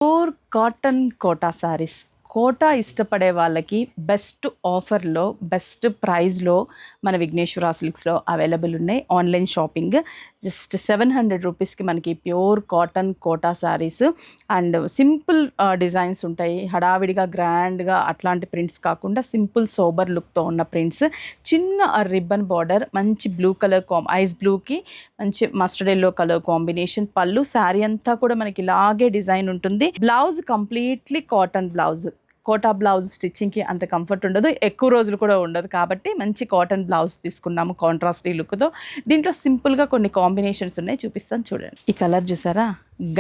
Pure cotton Kota saris. Kota ఇష్టపడే వాళ్ళకి best ఆఫర్లో, బెస్ట్ ప్రైస్లో మన విఘ్నేశ్వర సిల్క్స్లో అవైలబుల్ ఉన్నాయి. ఆన్లైన్ షాపింగ్ జస్ట్ 700 రూపీస్కి మనకి pure cotton Kota saris and simple designs ఉంటాయి. హడావిడిగా గ్రాండ్గా అట్లాంటి ప్రింట్స్ కాకుండా సింపుల్ సోబర్ లుక్తో ఉన్న ప్రింట్స్. చిన్న రిబ్బన్ బార్డర్, మంచి బ్లూ కలర్ ఐస్ బ్లూకి మంచి మస్టర్డ్ ఎల్లో కలర్ కాంబినేషన్. పళ్ళు శారీ అంతా కూడా మనకి ఇలాగే డిజైన్ ఉంటుంది. Blouse completely cotton blouse. Quota blouse స్టిచ్చింగ్కి అంత కంఫర్ట్ ఉండదు, ఎక్కువ రోజులు కూడా ఉండదు. కాబట్టి మంచి కాటన్ బ్లౌజ్ తీసుకున్నాము కాంట్రాస్టీ లుక్తో. దీంట్లో సింపుల్గా కొన్ని కాంబినేషన్స్ ఉన్నాయి, చూపిస్తాను చూడండి. ఈ కలర్ చూసారా,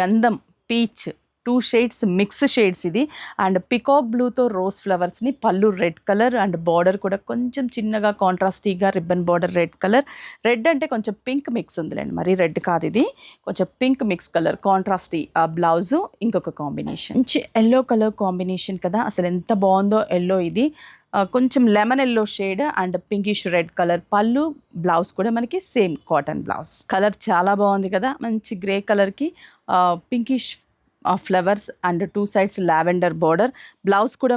గంధం పీచ్, 2 షేడ్స్ మిక్స్ షేడ్స్ ఇది. అండ్ పికాక్ బ్లూతో రోజ్ ఫ్లవర్స్ని, పళ్ళు రెడ్ కలర్ అండ్ బార్డర్ కూడా కొంచెం చిన్నగా కాంట్రాస్టీగా ribbon border red colour. Red అంటే కొంచెం పింక్ మిక్స్ ఉందిలేండి, మరీ రెడ్ కాదు ఇది, కొంచెం పింక్ మిక్స్ కలర్ కాంట్రాస్టీ. ఆ బ్లౌజు ఇంకొక కాంబినేషన్ మంచి ఎల్లో కలర్ కాంబినేషన్ కదా, అసలు ఎంత బాగుందో ఎల్లో ఇది. కొంచెం lemon yellow shade and pinkish red colour. పళ్ళు బ్లౌజ్ కూడా మనకి సేమ్ కాటన్ బ్లౌజ్. కలర్ చాలా బాగుంది కదా, మంచి గ్రే కలర్కి pinkish flowers and 2 sides lavender border. Blouse కూడా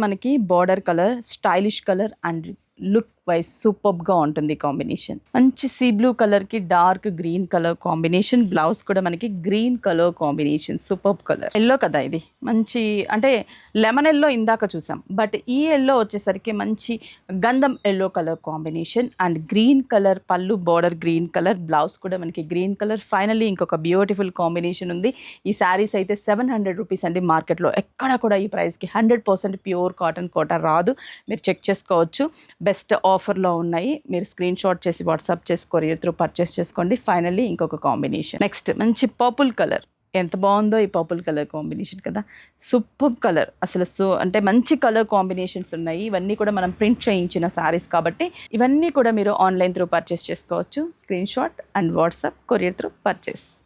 మనకి border colour stylish colour and look wise సూపర్గా ఉంటుంది కాంబినేషన్. మంచి సీ బ్లూ కలర్కి dark green colour combination. Blouse కూడా మనకి green colour combination, super colour. Yellow కదా ఇది, మంచి అంటే లెమన్ ఎల్లో ఇందాక చూసాం, బట్ ఈ ఎల్లో వచ్చేసరికి మంచి గంధం yellow colour combination and green colour. పళ్ళు బార్డర్ గ్రీన్ కలర్, బ్లౌజ్ కూడా మనకి గ్రీన్ కలర్. ఫైనల్లీ ఇంకొక బ్యూటిఫుల్ కాంబినేషన్ ఉంది. ఈ శారీస్ అయితే 700 రూపీస్ అండి. మార్కెట్లో ఎక్కడ కూడా ఈ ప్రైస్కి 100% ప్యూర్ కాటన్ కోటా రాదు, మీరు చెక్ చేసుకోవచ్చు. బెస్ట్ ఆఫర్లో ఉన్నాయి, మీరు స్క్రీన్ షాట్ చేసి వాట్సాప్ చేసి కొరియర్ త్రూ పర్చేస్ చేసుకోండి. ఫైనల్లీ ఇంకొక కాంబినేషన్. నెక్స్ట్ మంచి పర్పుల్ కలర్, ఎంత బాగుందో ఈ పర్పుల్ కలర్ కాంబినేషన్ కదా, సూపర్ కలర్ అసలు. అంటే మంచి కలర్ కాంబినేషన్స్ ఉన్నాయి. ఇవన్నీ కూడా మనం ప్రింట్ చేయించిన శారీస్ కాబట్టి ఇవన్నీ కూడా మీరు ఆన్లైన్ త్రూ పర్చేస్ చేసుకోవచ్చు. Screen shot and WhatsApp courier through purchase.